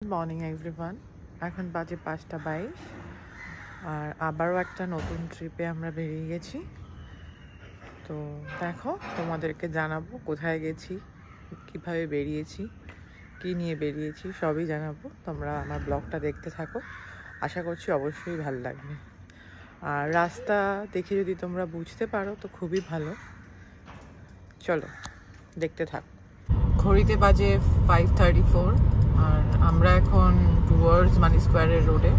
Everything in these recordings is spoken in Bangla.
Good morning everyone. এখন বাজে 5:22 আর আবারও একটা নতুন ট্রিপে আমরা বেরিয়ে গেছি। তো দেখো, তোমাদেরকে জানাবো কোথায় গেছি, কিভাবে বেরিয়েছি, কি নিয়ে বেরিয়েছি, সবই জানাবো। তোমরা আমার ব্লগটা দেখতে থাকো, আশা করছি অবশ্যই ভালো লাগবে। আর রাস্তা দেখে যদি তোমরা বুঝতে পারো তো খুবই ভালো। চলো দেখতে থাকো। ঘড়িতে বাজে 5:34 আর আমরা এখন টুয়ার্ডস মানি স্কোয়ারের রোডে।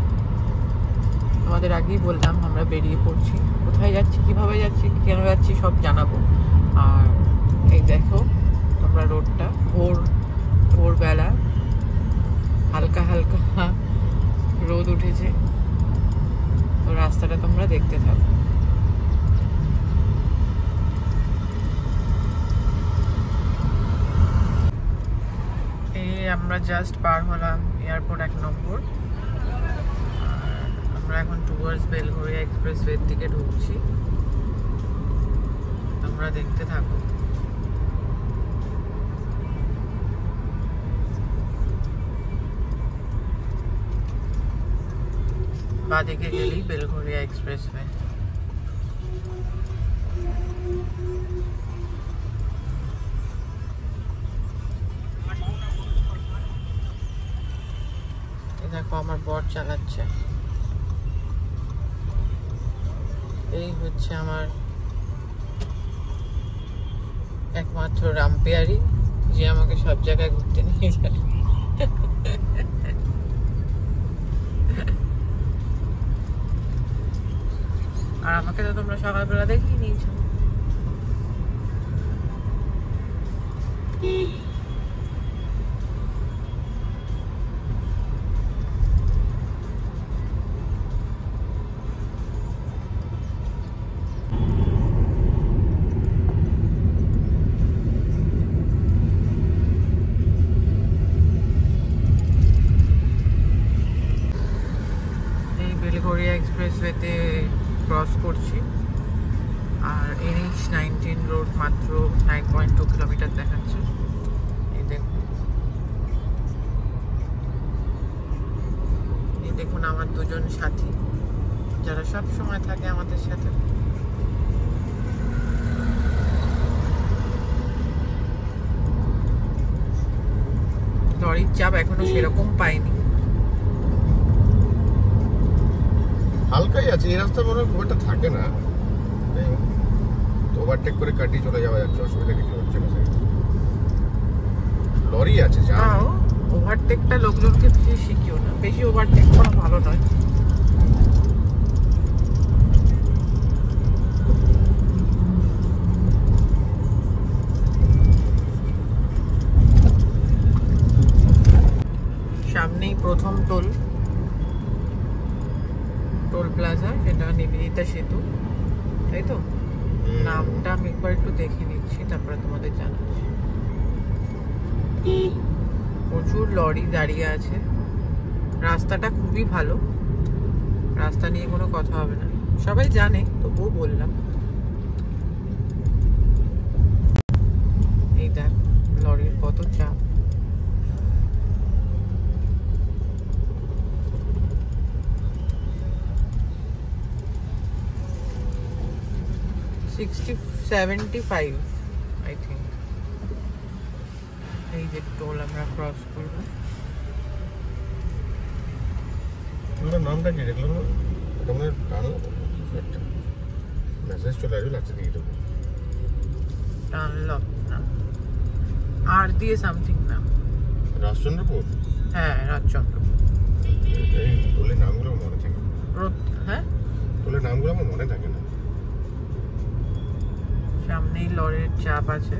আমাদের আগেই বললাম আমরা বেরিয়ে পড়ছি, কোথায় যাচ্ছি, কিভাবে যাচ্ছি, কেন যাচ্ছি সব জানাবো। আর এই দেখো তোমরা রোডটা, ভোরবেলা হালকা হালকা রোদ উঠেছে, তো রাস্তাটা তোমরা দেখতে থাকো। আমরা জাস্ট পার হলাম এয়ারপোর্ট 1 নম্বর। আমরা এখন টুয়ার্ডস বেলঘরিয়া এক্সপ্রেসওয়ের দিকে ঢুকছি, তোমরা দেখতে থাকো। বাঁদিকে গেলেই বেলঘরিয়া এক্সপ্রেসওয়ে। দেখো আমার বর চালাচ্ছে। এই হচ্ছে আমার একমাত্র রামপিয়ারি, যে আমাকে সব জায়গায় ঘুরতে নিয়ে যায়। আর আমাকে তো তোমরা সকালবেলা দেখেই নিয়েছো। বেলঘরিয়া এক্সপ্রেসওয়েতে ক্রস করছি আর NH-19 রোড মাত্র 9.2 কিলোমিটার দেখাচ্ছে। এই দেখুন আমার দুজন সাথী, যারা সব সময় থাকে আমাদের সাথে। লরির চাপ এখনো সেরকম পাইনি, হালকাই আছে। এই রাস্তা মনে হয় খুব একটা থাকে না, ওভারটেক করে কাটিয়ে চলে যাওয়া যাচ্ছে, অসুবিধা কিছু হচ্ছে না। লরি আছে, যাও ওভারটেকটা লোকজনকে বেশি শিখিও না, বেশি ওভারটেক করা ভালো নয়। সামনেই প্রথম টোল প্লাজা, সেটা নিবেদিতা সেতু, তাই তো? নামটা আমি একবার একটু দেখে নিচ্ছি, তারপরে তোমাদের জানাচ্ছি। প্রচুর লরি দাঁড়িয়ে আছে, রাস্তাটা খুবই ভালো, রাস্তা নিয়ে কোনো কথা হবে না, সবাই জানে, তবুও বললাম। এই দেখ লরির কত চাপ। $75 I think। এই যে টোল আমরা ক্রস করব। নামটা কি দেখলাম না, এটা মনে হয় মেসেজ চলে আসবে, লাগছে দিয়ে দেবো। টানলক না, আর দিয়ে সামথিং না, রাজচন্দ্রপুর। হ্যাঁ রাজচন্দ্রপুর। এই টোলের নামগুলো মনে থাকে, হ্যাঁ টোলের নামগুলো আমার মনে থাকে না। সামনেই লরির চাপ আছে,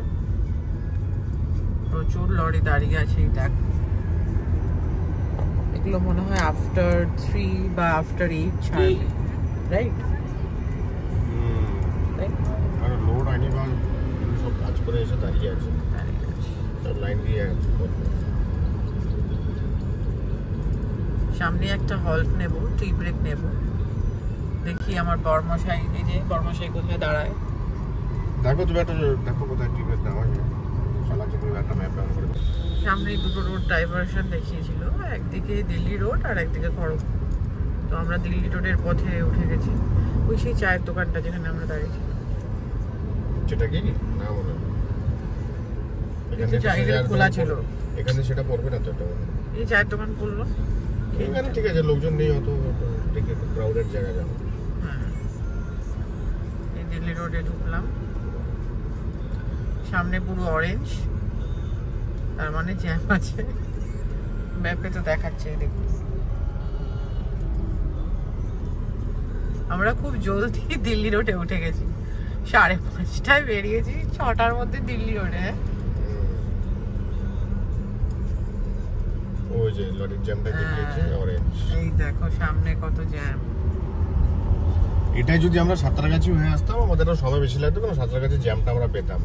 প্রচুর লরি দাঁড়িয়ে আছে। দেখ এগুলো মনে হয় আফটার 3 বা আফটার 8 ছাড়বে, রাইট? আর লোড আনি বা সব কাজ করে এসে দাঁড়িয়ে আছে, সব লাইন দিয়ে আছে। সামনে একটা হল্ট নেব, টি ব্রেক নেব, দেখি আমার বর্মশাই, এই যে বর্মশাই কোথায় দাঁড়ায়। দেখো তুমি একটা, দেখো কোথায় টি ব্রেক নেওয়া যায়। চালাচ্ছি তুমি একটা ম্যাপ অন করে। সামনে দুটো রোড ডাইভারশন দেখিয়েছিল, একদিকে দিল্লি রোড আর একদিকে খড়গপুর। তো আমরা দিল্লি রোডের পথে উঠে গেছি। ওই সেই চায়ের দোকানটা যেখানে আমরা দাঁড়িয়েছি, সেটা কি না মনে হয় কিন্তু চায়ের খোলা ছিল। এখানে সেটা পড়বে না তো, এটা এই চায়ের দোকান পড়লো এখানে। ঠিক আছে, লোকজন নেই অত, দেখে ক্রাউডেড জায়গা যাবো। হ্যাঁ, এই দিল্লি রোডে ঢুকলাম। সামনে পুরো অরেঞ্জ, তার মানে জ্যাম আছে। ম্যাপে তো দেখাচ্ছে, দেখুন। আমরা খুব জলদি দিল্লি রোডে উঠে গেছি। 5:30টায় বেরিয়েছি, 6টার মধ্যে দিল্লি রোডে। ওই যে লরির জ্যামটা দেখিয়েছে অরেঞ্জ। এই দেখো সামনে কত জ্যাম। এটাই যদি আমরা সাঁতরাগাছি হয়ে আসতাম, আমাদের সময় বেশি লাগতো, কারণ সাঁতরাগাছি জ্যামটা আমরা পেতাম।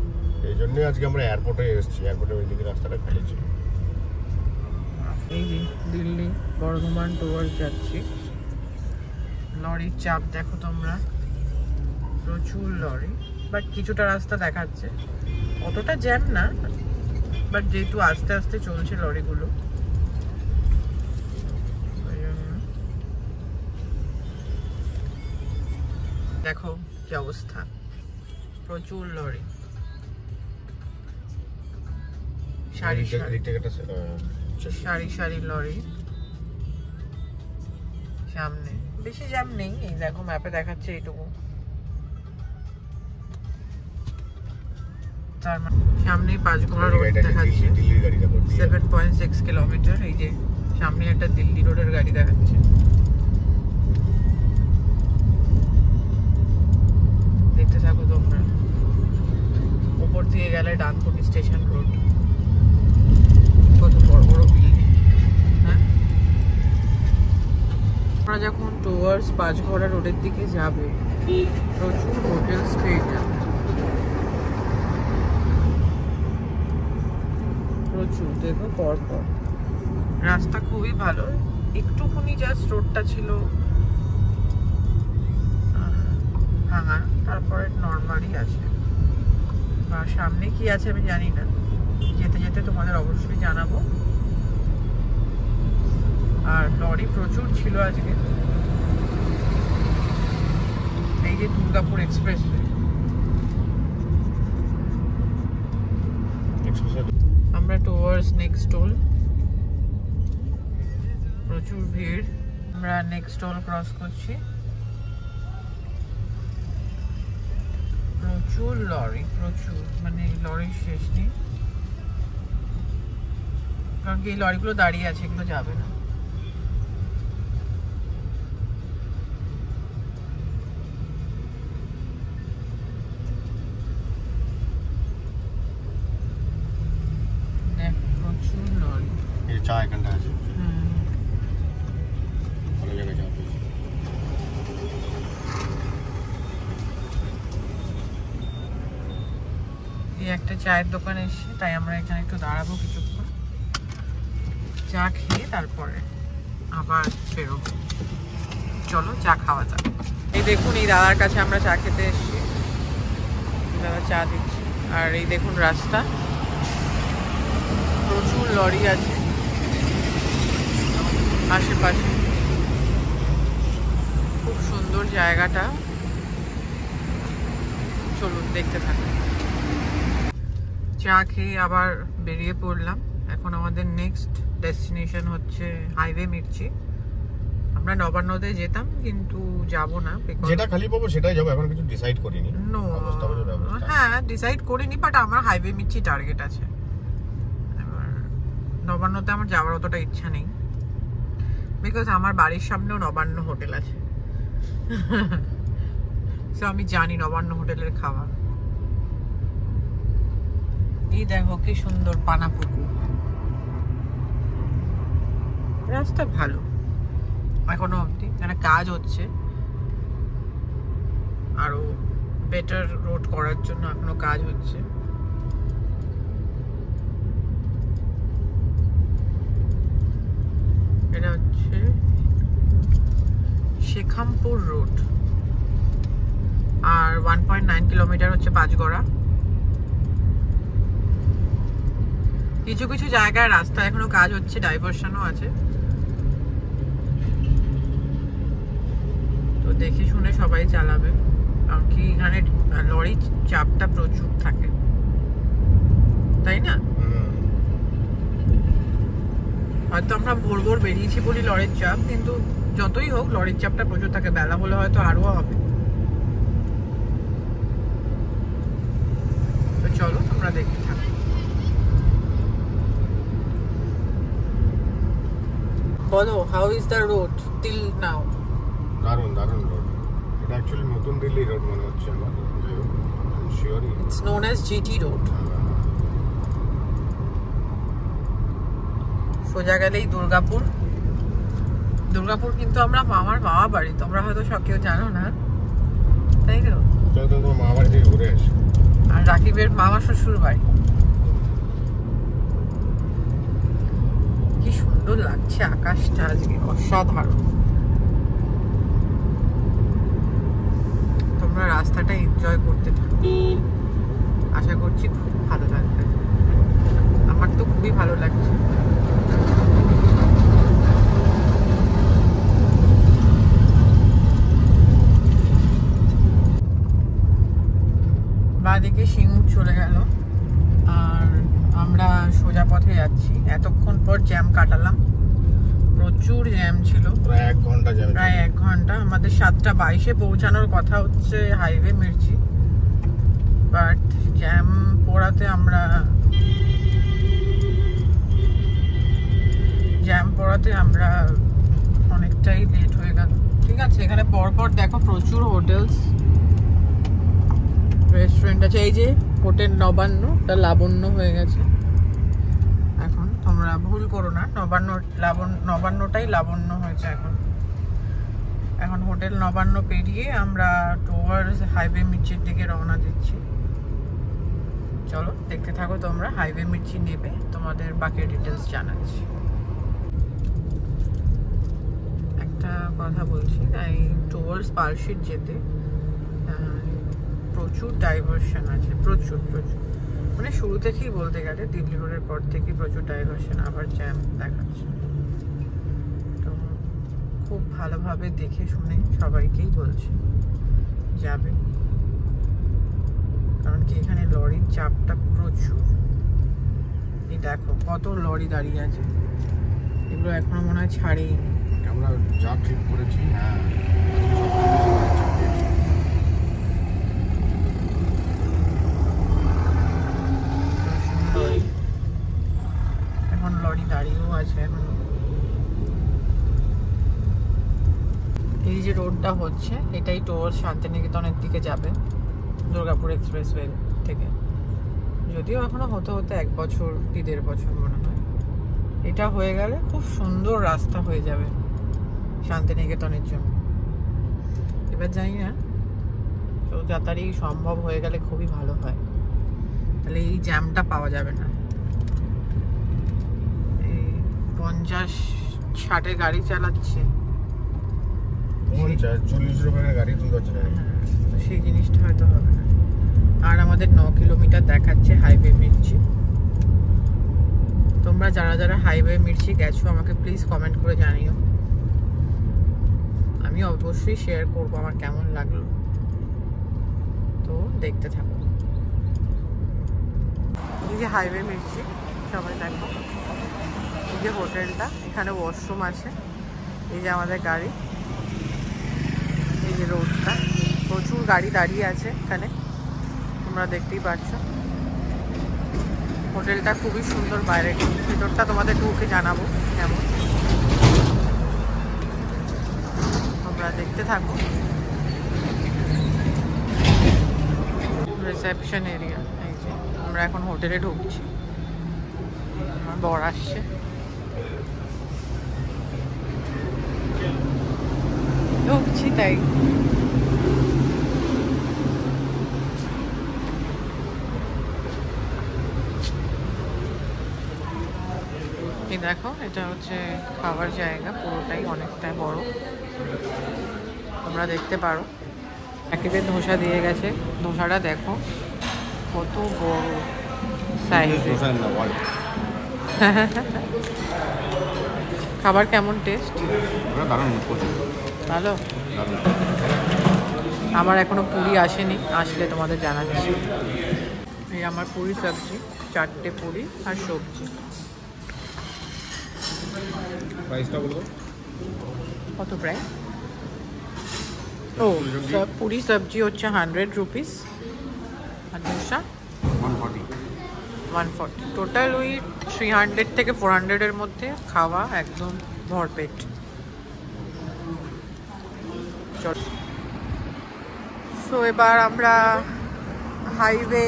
এই জন্যই আজকে আমরা এয়ারপোর্টে এসেছি। এয়ারপোর্টের ওই দিকে রাস্তাটা খালি ছিল। এই যে দিল্লি বর্ধমান টুয়ার্ডস যাচ্ছি। লরির চাপ দেখো তোমরা, প্রচুর লরি। বাট কিছুটা রাস্তা দেখাচ্ছে, অতটা জ্যাম না। বাট যেহেতু আস্তে আস্তে চলছে লরিগুলো, দেখো কি অবস্থা, প্রচুর লরি। সারি সারি লরি সামনে। বেশি জ্যাম নেই, এই দেখো ম্যাপে দেখাচ্ছে এইটুকু। তার মানে সামনেই পাঁচঘোড়া রোড দেখাচ্ছে, 7.6 কিলোমিটার। এই যে সামনে একটা দিল্লি রোডের গাড়ি দেখাচ্ছে। দেখতে থাকো তোমরা। উপর দিয়ে গেলে ডানকুনি স্টেশন রোড, কত বড় বড় বিল্ডিং। হ্যাঁ, আমরা যখন টুয়ার্ডস পাঁচঘোড়া রোডের দিকে যাবে, প্রচুর হোটেলস পেয়ে যাবে, প্রচুর। দেখো পরপর রাস্তা খুবই ভালো। একটুখানি জাস্ট রোডটা ছিল ভাঙা, তারপরে নর্মালি আছে। আর সামনে কি আছে আমি জানি না, যেতে যেতে তোমাদের অবশ্যই জানাবো। আর লরি প্রচুর ছিল আজকে। এই যে দুর্গাপুর এক্সপ্রেসওয়ে, আমরা টুয়ার্ডস নেক্সট টোল। প্রচুর ভিড়। আমরা নেক্সট টোল ক্রস করছি। প্রচুর লরি, প্রচুর, মানে লরির শেষ নেই। কারণ কি এই লরিগুলো দাঁড়িয়ে আছে, এগুলো যাবে না। প্রচুর লরি। এই চা এখানটা আছে, ভালো জায়গায় চা পেয়েছি। এই একটা চায়ের দোকানে এসে, তাই আমরা এখানে একটু দাঁড়াবো কিছুক্ষণ, চা খেয়ে তারপরে আবার বেরোবো। চলো চা খাওয়া যাক। এই দেখুন, এই দাদার কাছে আমরা চা খেতে এসেছি, দাদা চা দিচ্ছি। আর এই দেখুন রাস্তা, প্রচুর লরি আছে আশেপাশে। খুব সুন্দর জায়গাটা, চলুন দেখতে থাকুন। চা খেয়ে আবার বেরিয়ে পড়লাম। এখন আমাদের নেক্সট ডেস্টিনেশন হচ্ছে হাইওয়ে মির্চি। আমরা নবান্নতে যেতাম, কিন্তু যাব না, যেটা খালি পাবো সেটাই যাবো। এখন কিছু ডিসাইড করিনি। হ্যাঁ, ডিসাইড করিনি, বাট আমার হাইওয়ে মির্চি টার্গেট আছে। এবার নবান্নতে আমার যাওয়ার অতটা ইচ্ছা নেই, বিকজ আমার বাড়ির সামনেও নবান্ন হোটেল আছে। সো আমি জানি নবান্ন হোটেলের খাবার। এই দেখো কি সুন্দর পানাপুকুর। রাস্তা ভালো এখনো অবধি, এখানে কাজ হচ্ছে আরো বেটার রোড করার জন্য, এখনো কাজ হচ্ছে। এটা হচ্ছে শেখামপুর রোড, আর 1.9 কিলোমিটার হচ্ছে পাঁচগড়া। কিছু কিছু জায়গায় রাস্তা এখনো কাজ হচ্ছে, ডাইভারশনও আছে, তো দেখে শুনে সবাই চালাবে, কারণ কি এখানে লরির চাপটা প্রচুর থাকে, তাই না? হয়তো আমরা ভোর ভোর বেরিয়েছি বলি লরির চাপ, কিন্তু যতই হোক লরির চাপটা প্রচুর থাকে, বেলা হলে হয়তো আরো হবে। তো চলো তোমরা দেখতে থাকো। বলো, how is the road till now? দারুণ দারুণ রোড। এটা অ্যাকচুয়ালি নতুন দিল্লি রোড মনে হচ্ছে আমার, শিওরই it's known as GT road. সোজা গেলেই দুর্গাপুর। দুর্গাপুর কিন্তু আমরা মামার মামা বাড়ি, তোমরা হয়তো সব কেউ জানো না, তাই তো? চলো তো তোমার মামা বাড়ি থেকে ঘুরে আসি। আর রাকিবের মামা শ্বশুর বাড়ি। কি সুন্দর লাগছে আকাশটা আজকে, অসাধারণ। তোমরা রাস্তাটা এনজয় করতে থাকো, আশা করছি খুব ভালো লাগবে। আমার তো খুবই ভালো লাগছে। বাঁদিকে সিঙ্গুর চলে গেল, আর আমরা সোজা পথে যাচ্ছি। এতক্ষণ পর জ্যাম কাটালাম, প্রচুর জ্যাম ছিল, প্রায় 1 ঘন্টা জ্যাম, প্রায় 1 ঘন্টা। আমাদের 7:22-এ পৌঁছানোর কথা হচ্ছে হাইওয়ে মির্চি, বাট জ্যাম পড়াতে আমরা অনেকটাই লেট হয়ে গেল। ঠিক আছে, এখানে পরপর দেখো প্রচুর হোটেলস রেস্টুরেন্ট আছে। এই যে হোটেল নবান্ন, ওটা লাবণ্য হয়ে গেছে এখন, তোমরা ভুল করো না, নবান্নটাই লাবণ্য হয়েছে এখন। এখন হোটেল নবান্ন পেরিয়ে আমরা টুয়ার্ডস হাইওয়ে মির্চির দিকে রওনা দিচ্ছি। চলো দেখতে থাকো তোমরা, হাইওয়ে মির্চি নেবে তোমাদের বাকি ডিটেলস জানাচ্ছি। একটা কথা বলছি, এই টুয়ার্ডস পার্কশিট যেতে প্রচুর ডাইভারশন আছে, প্রচুর প্রচুর, মানে শুরু থেকেই বলতে গেলে দিল্লি রোডের পর থেকে প্রচুর ডাইভারশন, আবার জ্যাম দেখাচ্ছে। তো খুব ভালোভাবে দেখে শুনে সবাইকেই বলছি যাবে, কারণ কি এখানে লরির চাপটা প্রচুর। এই দেখো কত লরি দাঁড়িয়ে আছে, এগুলো এখনো মনে হয় ছাড়েই। আমরা যা ট্রিপ করেছি, হ্যাঁ এখন লরি দাঁড়িয়েও আছে এখনো। এই যে রোডটা হচ্ছে, এটাই টুয়ার্ডস শান্তিনিকেতনের দিকে যাবে দুর্গাপুর এক্সপ্রেসওয়ে থেকে। যদিও এখনো হতে হতে 1 বছর কি 1.5 বছর মনে হয়। এটা হয়ে গেলে খুব সুন্দর রাস্তা হয়ে যাবে শান্তিনিকেতনের জন্য। এবার জানি না, তো যাতায়াত সম্ভব হয়ে গেলে খুবই ভালো হয়, তাহলে এই জ্যামটা পাওয়া যাবে না। এই 50-60-এ গাড়ি চালাচ্ছে, 40 গাড়ি তুলতে হচ্ছে না, তো সেই জিনিসটা হয়তো হবে না। আর আমাদের 9 কিলোমিটার দেখাচ্ছে হাইওয়ে মির্চি। তোমরা যারা যারা হাইওয়ে মির্চি গেছো আমাকে প্লিজ কমেন্ট করে জানিও, আমি অবশ্যই শেয়ার করবো আমার কেমন লাগলো। তো দেখতে থাকো। এই যে হাইওয়ে মির্চি, সবাই দেখো, এই যে হোটেলটা, এখানে ওয়াশরুম আছে, এই যে আমাদের গাড়ি, এই যে রোডটা, প্রচুর গাড়ি দাঁড়িয়ে আছে এখানে, তোমরা দেখতেই পাচ্ছ। হোটেলটা খুবই সুন্দর, বাইরে ভেতরটা তোমাদের ঢুকে জানাবো কেমন, তোমরা দেখতে থাকো। রিসেপশন এরিয়া, এই যে আমরা এখন হোটেলে ঢুকছি, আমার বর আসছে। ঢুকছি তাই। এই দেখো, এটা হচ্ছে খাওয়ার জায়গা, পুরোটাই অনেকটাই বড়, তোমরা দেখতে পারো। একেবারে ধোসা দিয়ে গেছে, ধোসাটা দেখো কত বড় সাইজে, খাবার কেমন টেস্ট? দারুণ, ভালো। আমার এখনো পুরি আসেনি, আসলে তোমাদের জানাচ্ছি। এই আমার পুরি সবজি, 4টে পুরি আর সবজি। প্রাইসটা বলবো কত প্রাইস? ও পুরি সবজি হচ্ছে 100 রুপিস আর দোসা 140। টোটাল ওই 300 থেকে 400-এর মধ্যে খাওয়া, একদম ভরপেট। চল, সো এবার আমরা হাইওয়ে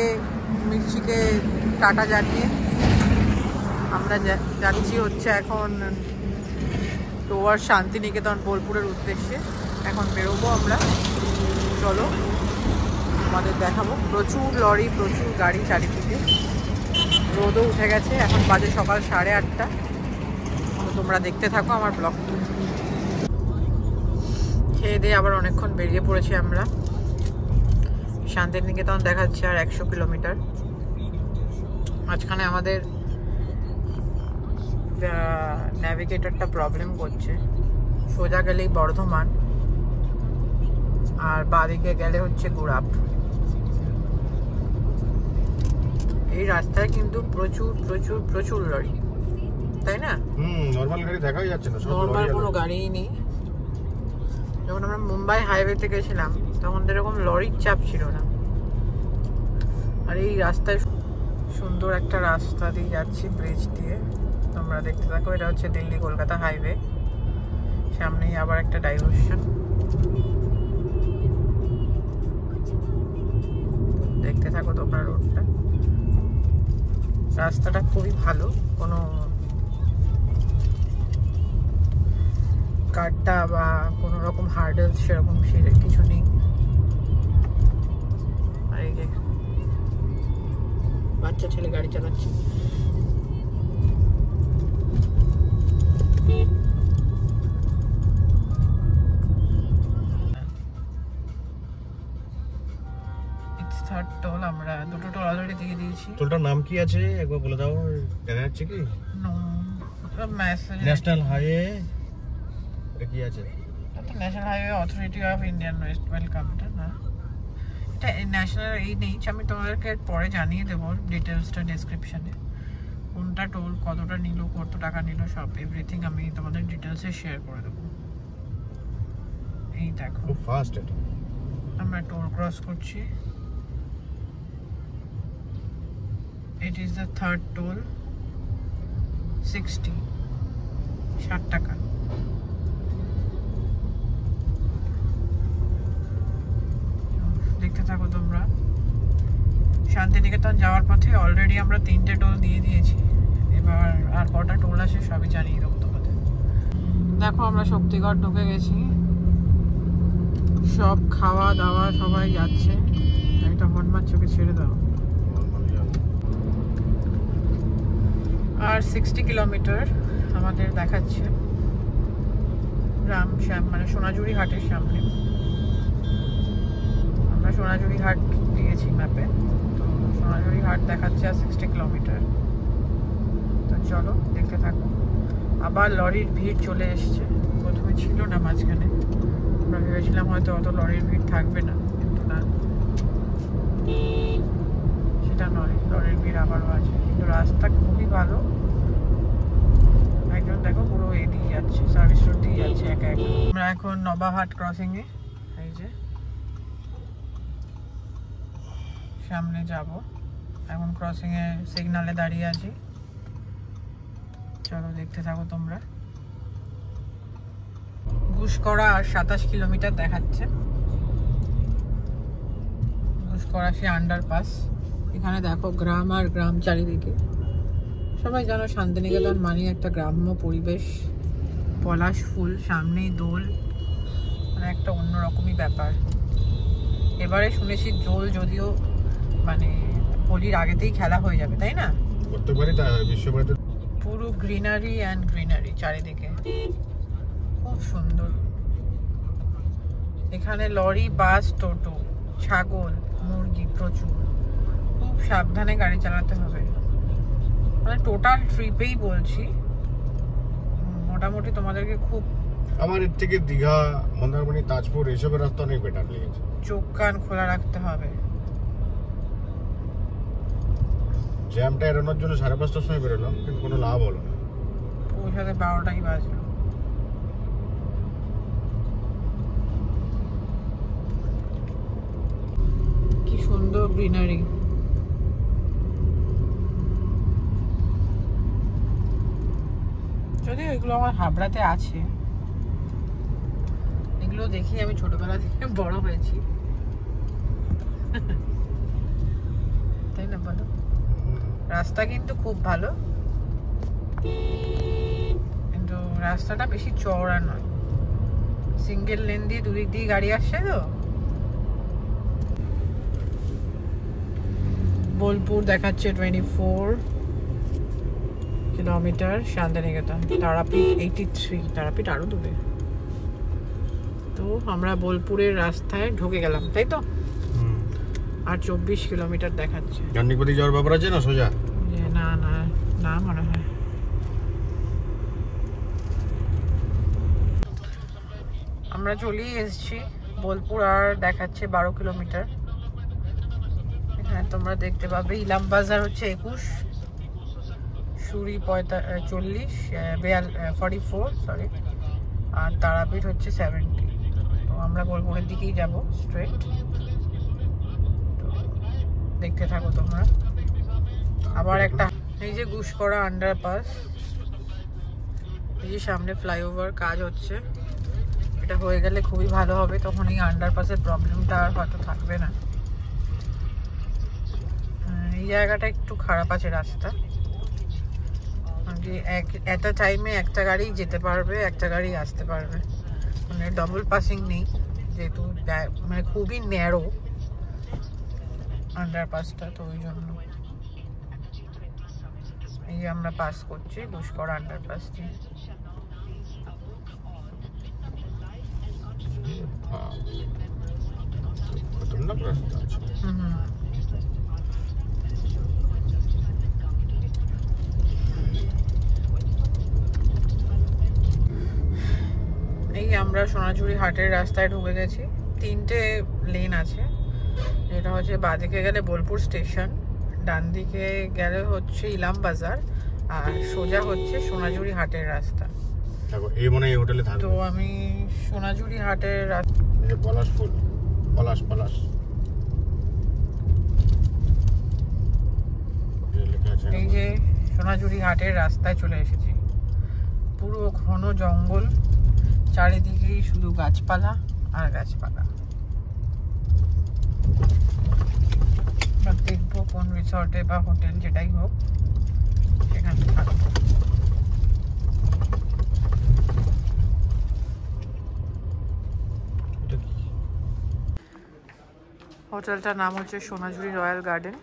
মির্চিকে টাটা জানিয়ে আমরা যাচ্ছি হচ্ছে এখন টুয়ার্ড শান্তিনিকেতন বোলপুরের উদ্দেশ্যে। এখন বেরোবো আমরা। চলো আমাদের দেখাবো। প্রচুর লরি, প্রচুর গাড়ি চারিদিকে। রোদও উঠে গেছে, এখন বাজে সকাল 8:30। তো তোমরা দেখতে থাকো আমার ব্লগ। খেয়ে দিয়ে আবার অনেকক্ষণ বেরিয়ে পড়েছি আমরা। শান্তিনিকেতন দেখাচ্ছে আর 100 কিলোমিটার। মাঝখানে আমাদের ন্যাভিগেটরটা প্রবলেম করছে। সোজা গেলেই বর্ধমান আর বাঁদিকে গেলে হচ্ছে গুড়াপ। এই রাস্তায় কিন্তু প্রচুর প্রচুর প্রচুর লরি, তাই না? নরমাল গাড়ি দেখাই যাচ্ছে না, নরমাল কোনো গাড়িই নেই। যখন আমরা মুম্বাই হাইওয়েতে গেছিলাম তখন এরকম লরির চাপ ছিল না। আর এই রাস্তায় সুন্দর একটা রাস্তা দিয়ে যাচ্ছি, ব্রিজ দিয়ে। তোমরা দেখতে থাকো। এটা হচ্ছে দিল্লি কলকাতা হাইওয়ে। সামনেই আবার একটা ডাইভারশন। দেখতে থাকো তোমরা রোডটা। রাস্তাটা খুবই ভালো, কোনো কাটটা বা কোনো রকম হার্ডেল সেরকম কিছু নেই। আর এই যে বাচ্চা ছেলে গাড়ি চালাচ্ছে। থার্ড টোল, আমরা দুটো টোল অলরেডি দিয়ে দিয়েছি। টোলটার নাম কি আছে একবার বলে দাও, জানা যাচ্ছে কি? ন্যাশনাল হাইওয়ে কি আছে? National highway authority of Indian West Bengal না, এটা ন্যাশনাল এই নেই। আমি তোমাদেরকে পরে জানিয়ে দেবো ডিটেলসটা ডেসক্রিপশনে। কোনটা টোল, কতটা নিল, কত টাকা নিল, সব এভরিথিং আমি তোমাদের ডিটেলসে শেয়ার করে দেবো। এই দেখো খুব ফাস্ট এটা। আমরা টোল ক্রস করছি। It is the third toll, 60 টাকা। দেখতে থাকো তোমরা। শান্তিনিকেতন যাওয়ার পথে অলরেডি আমরা 3টে টোল দিয়ে দিয়েছি। এবার আর কটা টোল আসে সবই জানিয়ে দেবো তোমাদের। দেখো আমরা শক্তিগড় ঢুকে গেছি। সব খাওয়া দাওয়া সবাই যাচ্ছে। একটা হনুমান চোখে ছেড়ে দাও। আর 60 কিলোমিটার আমাদের দেখাচ্ছে রাম শ্যাম, মানে সোনাঝুরি হাটের সামনে। আমরা সোনাঝুরি হাট দিয়েছি ম্যাপে, তো সোনাঝুরি হাট দেখাচ্ছে আর 60 কিলোমিটার। তো চলো দেখতে থাকো। আবার লরির ভিড় চলে এসছে। প্রথমে ছিল না মাঝখানে, আমরা ভেবেছিলাম হয়তো অত লরির ভিড় থাকবে না, কিন্তু না, সেটা নয়। লরির ভিড় আবারও আছে, কিন্তু রাস্তা খুবই ভালো। একজন দেখো পুরো এদিকে যাচ্ছে, সার্ভিস রোড দিয়ে যাচ্ছে একা একা। আমরা এখন নবাহাট ক্রসিং এ, এই যে সামনে যাব। এখন ক্রসিং এ সিগনালে দাঁড়িয়ে আছি। চলো দেখতে থাকো তোমরা। ঘুষকরা আর 27 কিলোমিটার দেখাচ্ছে। ঘুষকরা সে আন্ডারপাস। এখানে দেখো গ্রাম আর গ্রাম চারিদিকে। সবাই জানো শান্তিনিকেতন মানে একটা গ্রাম্য পরিবেশ, পলাশ ফুল, সামনেই দোল, মানে একটা অন্যরকমই ব্যাপার। এবারে শুনেছি দোল যদিও মানে হোলির আগেতেই খেলা হয়ে যাবে, তাই না? পুরো গ্রিনারি অ্যান্ড গ্রিনারি চারিদিকে, খুব সুন্দর। এখানে লরি, বাস, টোটো, ছাগল, মুরগি প্রচুর। খুব সাবধানে গাড়ি চালাতে হবে। মানে টোটাল ট্রিপেই বলছি, মোটামুটি তোমাদেরকে খুব আমার এর থেকে দীঘা, মন্দারমণি, তাজপুর এইসবের রাস্তা অনেক বেটার লেগেছে। চোখ কান খোলা রাখতে হবে। জ্যামটা এড়ানোর জন্য 5:30টার সময় বেরোলাম, কিন্তু কোনো লাভ হলো না। পৌঁছাতে 12টাই বাজলো। কি সুন্দর গ্রিনারি। যদি ওইগুলো আমার হাবড়াতে আছে, এগুলো দেখি আমি ছোটবেলা থেকে বড় হয়েছি, তাই না বলো? রাস্তা কিন্তু খুব ভালো, কিন্তু রাস্তাটা বেশি চওড়া নয়, সিঙ্গেল লেন দিয়ে দুদিক দিয়ে গাড়ি আসছে তো। বোলপুর দেখাচ্ছে 24 কিলোমিটার, শান্তিনিকেতন। তারাপীঠ 83, তারাপীঠ আরো দূরে। তো আমরা বোলপুরের রাস্তায় ঢুকে গেলাম, তাই তো? আর 24 কিলোমিটার দেখাচ্ছে। গান্ডিকপতি যাওয়ার ব্যাপার আছে না সোজা? না না না, মনে হয়। আমরা চলেই এসেছি বোলপুর, আর দেখাচ্ছে 12 কিলোমিটার। হ্যাঁ, তোমরা দেখতে পাবে। ইলাম বাজার হচ্ছে 21, সুরি 40, 44 সরি, আর তারাপীঠ হচ্ছে 70। তো আমরা বোলপুরের দিকেই যাব স্ট্রেট, দেখতে থাকো তোমরা। আবার একটা এই যে ঘুষকরা আন্ডারপাস, এই যে সামনে ফ্লাইওভার কাজ হচ্ছে, এটা হয়ে গেলে খুবই ভালো হবে, তখন এই আন্ডারপাসের প্রবলেমটা আর হয়তো থাকবে না। এই জায়গাটা একটু খারাপ আছে রাস্তা, একটা টাইমে একটা গাড়ি যেতে পারবে, একটা গাড়ি আসতে পারবে, মানে ডবল পাসিং নেই, যেহেতু মানে খুবই ন্যারো আন্ডারপাসটা, তো ওই জন্য এই আমরা পাস করছি ঘুষকরা আন্ডারপাস দিয়ে। খতরনাক রাস্তা আছে। এই আমরা সোনাঝুরি হাটের রাস্তায় ঢুকে গেছি। 3টে লেন আছে, যেটা হচ্ছে বাঁদিকে গেলে বোলপুর স্টেশন, ডান দিকে গেলে হচ্ছে ইলাম বাজার, আর সোজা হচ্ছে সোনাঝুরি হাটের রাস্তা। এই মনে হয় এই হোটেলে থাকবে। তো আমি সোনাঝুরি হাটের এই যে পলাশ ফুল, পলাশ পলাশ এই যে সোনাঝুরি হাটের রাস্তায় চলে এসেছি। পুরো ঘন জঙ্গল, চারিদিকেই শুধু গাছপালা আর গাছপালা। দেখবো কোন রিসর্টে বা হোটেল যেটাই হোক সেখানে থাকবো। হোটেলটার নাম হচ্ছে সোনাঝুরি রয়্যাল গার্ডেন।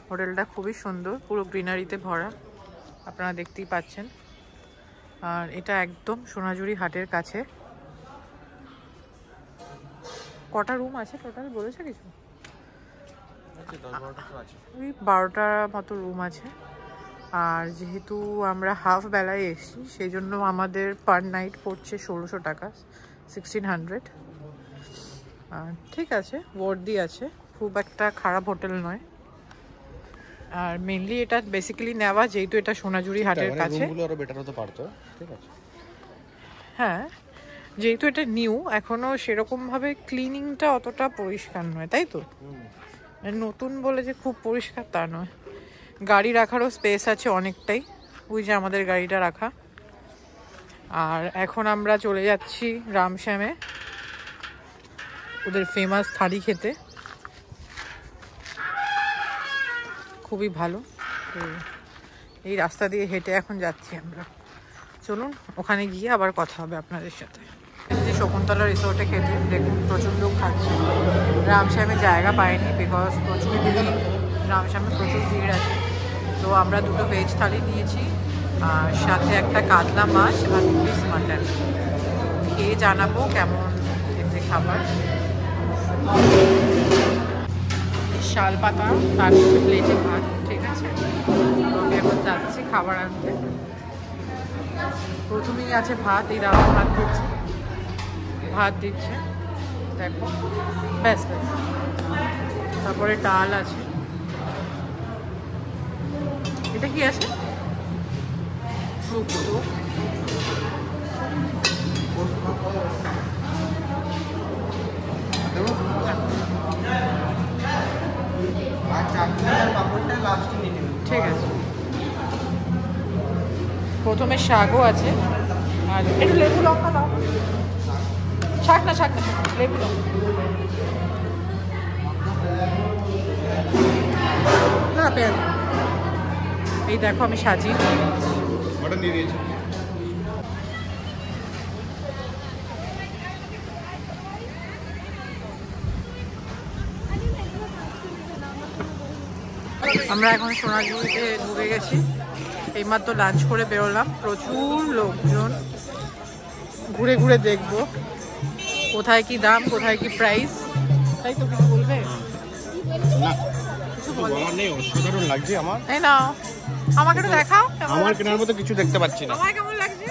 হোটেলটা খুবই সুন্দর, পুরো গ্রিনারিতে ভরা, আপনারা দেখতেই পাচ্ছেন। আর এটা একদম সোনাঝুরি হাটের কাছে। কটা রুম আছে টোটাল বলেছে কিছু? ওই 12টা মতো রুম আছে। আর যেহেতু আমরা হাফ বেলায় এসেছি, সেই জন্য আমাদের পার নাইট পড়ছে 1600 টাকা, 1600। ঠিক আছে, ওয়ার্দি আছে, খুব একটা খারাপ হোটেল নয়। আর মেনলি এটা বেসিক্যালি নেওয়া যেহেতু এটা সোনাঝুরি হাটের কাছে। হ্যাঁ, যেহেতু এটা নিউ, এখনো সেরকম ভাবে ক্লিনিংটা অতটা পরিষ্কার নয়, তাই তো? নতুন বলে যে খুব পরিষ্কার তা নয়। গাড়ি রাখারও স্পেস আছে অনেকটাই, ওই যে আমাদের গাড়িটা রাখা। আর এখন আমরা চলে যাচ্ছি রামশ্যামে, ওদের ফেমাস থালি খেতে, খুবই ভালো। এই রাস্তা দিয়ে হেঁটে এখন যাচ্ছি আমরা। চলুন ওখানে গিয়ে আবার কথা হবে আপনাদের সাথে। শকুন্তলা রিসোর্টে খেতে দেখুন প্রচুর লোক খাচ্ছে। রামশ্যামে জায়গা পায়নি, বিকজ প্রচুর ভিড়, রামশ্যামে প্রচুর ভিড় আছে। তো আমরা 2টো ভেজ থালি নিয়েছি, আর সাথে একটা কাতলা মাছ আর 2 পিস মাটন। খেয়ে জানাবো কেমন খেতে খাবার। শাল পাতা, তার প্লেটে ভাত, ঠিক আছে। যাচ্ছি খাবার আনতে। প্রথমেই আছে ভাত, এই দাদা ভাত দিচ্ছে, দেখো, ব্যাস ব্যাস। তারপরে ডাল আছে। এটা কি আছে? শুক্তো, ঠিক আছে। প্রথমে শাকও আছে, আর একটু লেবু লঙ্কা দাও। শাক না, লেবু লঙ্কা না, পেঁয়াজ। এই দেখো আমি সাজিয়ে দিয়ে দিয়েছি। আমরা এখন সোনাঝুরিতে ঢুকে গেছি। এইমাত্র লাঞ্চ করে বেরোলাম। প্রচুর লোকজন, ঘুরে ঘুরে দেখবো কোথায় কি দাম, কোথায় কি প্রাইস। তাই তো, কিছু বলবে? অসাধারণ লাগছে আমার। এই নাও, আমাকে তো দেখাও। আমার কেনার মতো কিছু দেখতে পাচ্ছি না। আমার কেমন লাগছে?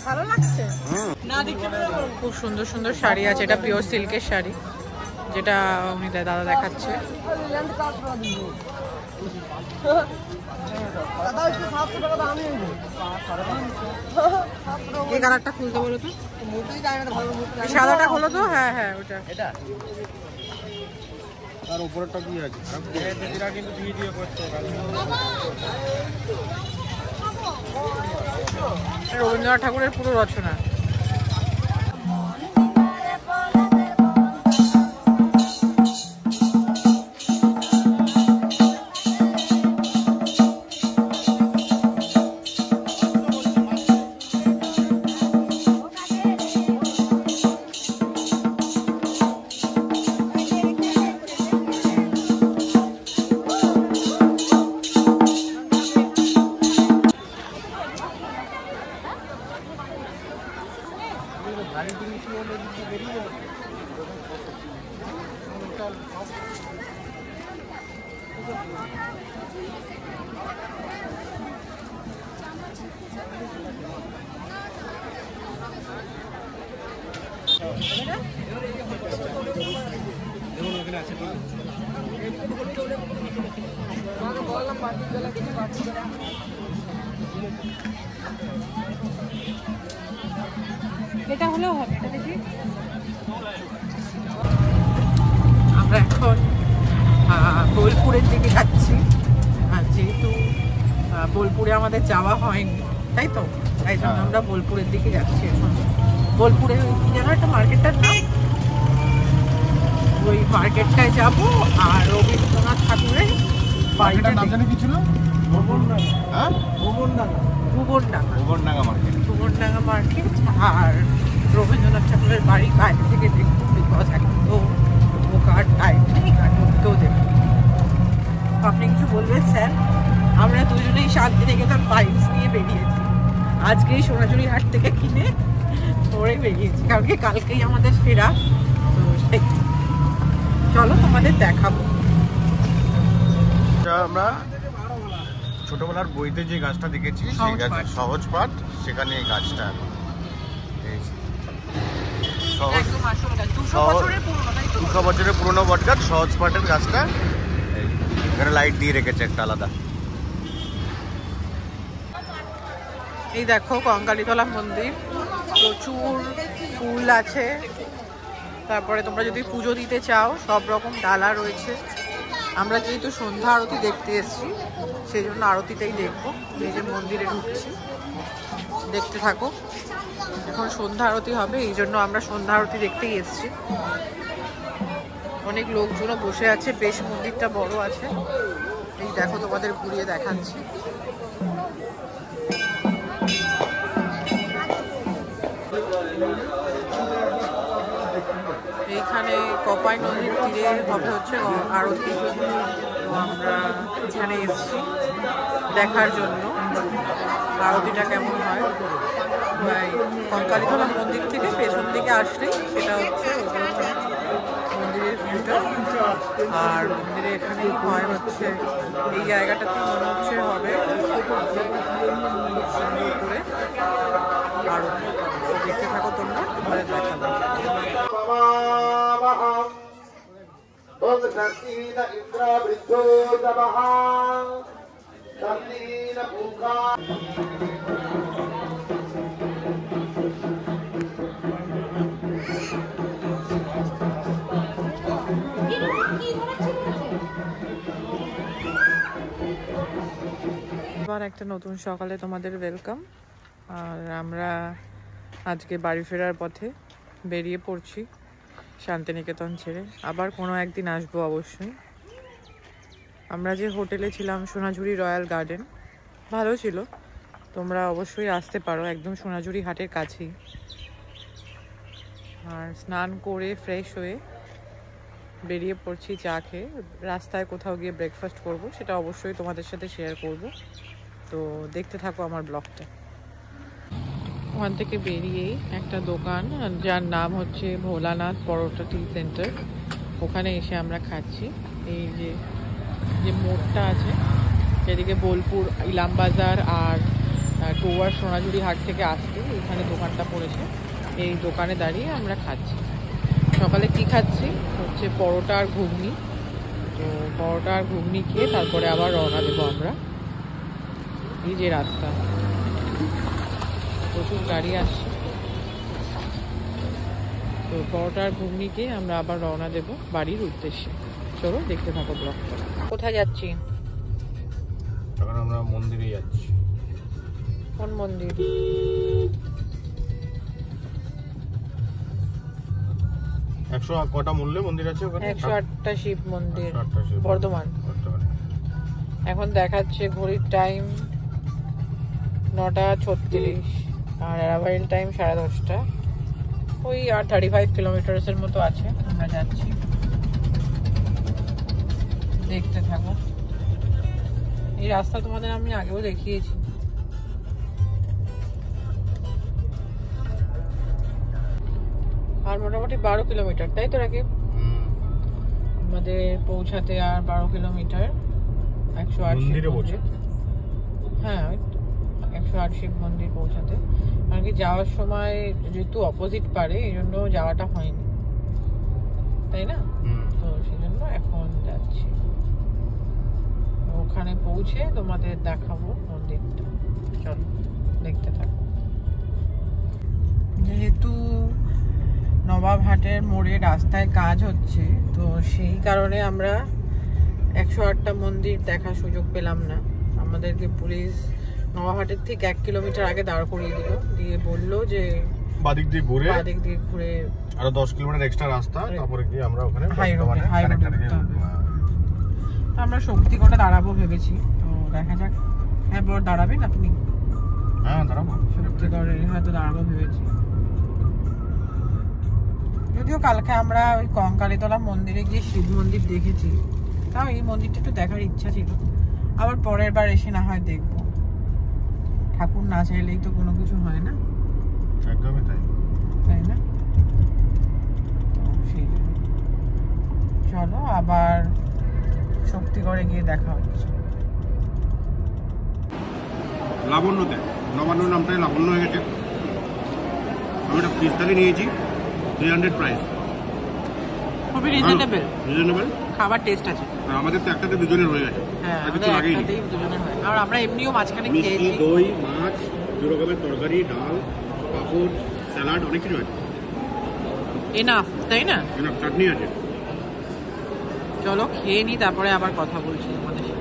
ভালো লাগছে। খুব সুন্দর সুন্দর শাড়ি আছে। এটা পিওর সিল্কের শাড়ি, যেটা উনি দাদা দেখাচ্ছে। এই কালারটা খুলতে বলো তো, সাদাটা হলো তো। হ্যাঁ হ্যাঁ, ওটা। আর উপরেরটা কি আছে? কিন্তু ভিডিও করছে। রবীন্দ্রনাথ ঠাকুরের পুরো রচনা। এটা হলেও হবে, এটা দেখি। আমরা এখন বোলপুরের দিকে যাচ্ছি। যেহেতু বোলপুরে আমাদের যাওয়া হয়নি, তাই তো, তাই জন্য আমরা বোলপুরের দিকে যাচ্ছি এখন। বোলপুরে কি যেন একটা মার্কেটটার নাম, ওই মার্কেটটায় যাব। আর রবীন্দ্রনাথ ঠাকুরের বাড়িটার নাম জানি কি ছিল? ভুবনডাঙ্গা মার্কেট। আর রবীন্দ্রনাথ ঠাকুরের বাড়ি বাইরে থেকে দেখবো, বিকজ এখন তো ঢোকার টাইম নেই, আর ঢুকতেও দেখবো। আপনি কিছু বলবেন স্যার? আমরা দুজনেই শান্তিনিকেতন পাইপস নিয়ে বেরিয়েছি। আজকেই সোনাঝুরি হাট থেকে কিনে পরে বেরিয়েছি, কালকেই আমাদের ফেরা। তো চলো তোমাদের দেখাবো। আমরা ছোটবেলার বইতে যে গাছটা দেখেছি, সেই গাছ সহজ পাঠ, সেখানে এই গাছটা 200 বছরের পুরনো বট গাছ, সহজ পাঠের গাছটা। এখানে লাইট দিয়ে রেখেছে একটা আলাদা। এই দেখো কঙ্কালীতলা মন্দির, প্রচুর ফুল আছে। তারপরে তোমরা যদি পুজো দিতে চাও, সব রকম ডালা রয়েছে। আমরা যেহেতু সন্ধ্যা আরতি দেখতে এসেছি, সেই জন্য আরতিটাই দেখবো। এই যে মন্দিরে ঢুকছি, দেখতে থাকো। এখন সন্ধ্যা আরতি হবে, এই জন্য আমরা সন্ধ্যা আরতি দেখতেই এসেছি। অনেক লোকজনও বসে আছে, বেশ মন্দিরটা বড় আছে। এই দেখো, তোমাদের ঘুরিয়ে দেখাচ্ছি। এইখানে কপাই নদীর তীরে হবে হচ্ছে আরতি। আমরা এখানে এসেছি দেখার জন্য আরতিটা কেমন হয়। কঙ্কালীতলা মন্দির থেকে পেছন দিকে আসলেই সেটা হচ্ছে মন্দিরের মন্দিরের ভিউটা। আর মন্দিরে এখানেই হয় হচ্ছে এই জায়গাটাতে মনে হচ্ছে হবে সুন্দর করে। আর দেখতে থাকো তোমরা, তোমাদের দেখাবো। আবার একটা নতুন সকালে তোমাদের ওয়েলকাম। আর আমরা আজকে বাড়ি ফেরার পথে বেরিয়ে পড়ছি শান্তিনিকেতন ছেড়ে। আবার কোনো একদিন আসবো অবশ্যই। আমরা যে হোটেলে ছিলাম সোনাঝুরি রয়্যাল গার্ডেন, ভালো ছিল, তোমরা অবশ্যই আসতে পারো, একদম সোনাঝুরি হাটের কাছেই। আর স্নান করে ফ্রেশ হয়ে বেরিয়ে পড়ছি চা খেয়ে। রাস্তায় কোথাও গিয়ে ব্রেকফাস্ট করব, সেটা অবশ্যই তোমাদের সাথে শেয়ার করব। তো দেখতে থাকো আমার ব্লগটা। ওখান থেকে বেরিয়েই একটা দোকান যার নাম হচ্ছে ভোলানাথ পরোটা টি সেন্টার, ওখানে এসে আমরা খাচ্ছি। এই যে মোড়টা আছে, এদিকে বোলপুর ইলামবাজার আর টোয়ার সোনাঝুরি হাট থেকে আসতে এখানে দোকানটা পড়েছে। এই দোকানে দাঁড়িয়ে আমরা খাচ্ছি। সকালে কি খাচ্ছি হচ্ছে পরোটা আর ঘুগনি। তো পরোটা আর ঘুগনি খেয়ে তারপরে আবার রওনা দেবো আমরা। এই যে রাস্তা, প্রচুর গাড়ি আসছে। তো পরোটা আর ঘুগনি খেয়ে আমরা আবার রওনা দেবো বাড়ির উদ্দেশ্যে। চলো দেখতে থাকো ব্লগটা। কোথায় যাচ্ছি? এখন আমরা মন্দিরে যাচ্ছি। কোন মন্দির? কটা মূল্যে মন্দির আছে ওখানে? 108টা শিব মন্দির, 108টা শিব বর্ধমান। এখন দেখাচ্ছে ঘড়ির টাইম 9:36 আর অ্যারাইভাল টাইম 10:30। ওই আর 35 কিলোমিটার্সের মতো আছে। আমরা যাচ্ছি, দেখতে থাকো। এই রাস্তা তোমাদের আমি আগেও দেখিয়েছি। আর মোটামুটি 12 কিলোমিটার, তাই তো রাকিব? আমাদের পৌঁছাতে আর 12 কিলোমিটার। 108 শিব মন্দির। হ্যাঁ, 108 শিব মন্দির পৌঁছাতে। কারণ কি যাওয়ার সময় যেহেতু অপোজিট পারে, এই জন্য যাওয়াটা হয়নি, তাই না? তো সেই জন্য এখন যাচ্ছি। ওখানে পৌঁছে তোমাদের দেখাবো মন্দিরটা। চলো দেখতে থাকো। যেহেতু নবাবহাটের মোড়ে রাস্তায় কাজ হচ্ছে, তো সেই কারণে আমরা 108টা মন্দির দেখার সুযোগ পেলাম না। আমাদেরকে পুলিশ নবাবহাটের ঠিক 1 কিলোমিটার আগে দাঁড় করিয়ে দিল, দিয়ে বললো যে বাদিক দিয়ে ঘুরে আরো 10 কিলোমিটার এক্সট্রা রাস্তা, তারপরে গিয়ে আমরা ওখানে হাই রোডে আমরা শক্তিগড়ে দাঁড়াবো ভেবেছি। তো দেখা যাক। হ্যাঁ বড়, দাঁড়াবেন আপনি? হ্যাঁ দাঁড়াবো, শক্তিগড়ে হয়তো দাঁড়াবো ভেবেছি। যদিও কালকে আমরা ওই কঙ্কালীতলা মন্দিরে গিয়ে শিব মন্দির দেখেছি, তাও এই মন্দিরটা একটু দেখার ইচ্ছা ছিল। আবার পরের বার এসে না হয় দেখবো। ঠাকুর না চাইলেই তো কোনো কিছু হয় না। একদমই তাই, তাই না? চলো আবার শক্তিগড়ে গিয়ে দেখা হচ্ছে। লাবণ্যতে নবান্ন নামটাই লাবণ্য হয়ে গেছে। আমি একটা ফিশ থালি নিয়েছি, 300 প্রাইস, খুবই রিজনেবল। খাবার টেস্ট আছে। আমাদের তো একটাতে দুজনের হয়ে গেছে। হ্যাঁ, আমাদের একটাতেই দুজনের হয়। আর আমরা এমনিও মাঝখানে খেয়েছি, দই, মাছ, 2 রকমের তরকারি, ডাল, পাপড়, স্যালাড, অনেক কিছু আছে। এনাফ, তাই না? চাটনি আছে। চলো খেয়ে নি, তারপরে আবার কথা বলছি তোমাদের সাথে।